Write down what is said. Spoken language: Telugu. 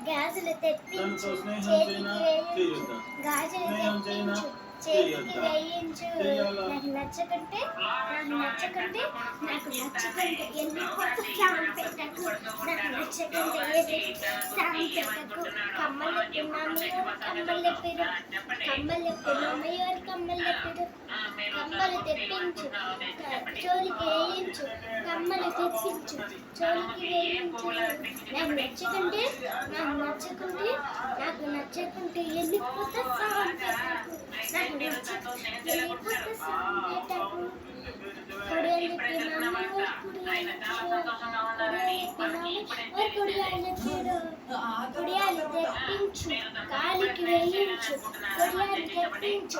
గాజులు తెప్పించు చేతికి వేయించు గాజులు తెప్పించు చేతికి వేయించు నాకు నచ్చకుంటే ఎన్ని కొత్త సాంగ్ పెట్టకు నాకు నచ్చకుంటే సాంగ్ పెట్టకు కమ్మలు తెప్పించు చోలికి వేయించు కమ్మలు తెప్పించు చోలికి వేయించు నాకు నచ్చకుంటే ఎన్ని కొత్త సాంగ్ పెట్టకు నాకు నచ్చకుంటే ఎన్ని కొత్త సాంగ్ పెట్టకు కొడియాలు తెప్పించు కాలికి వేయించు కొడియాలు తెప్పించు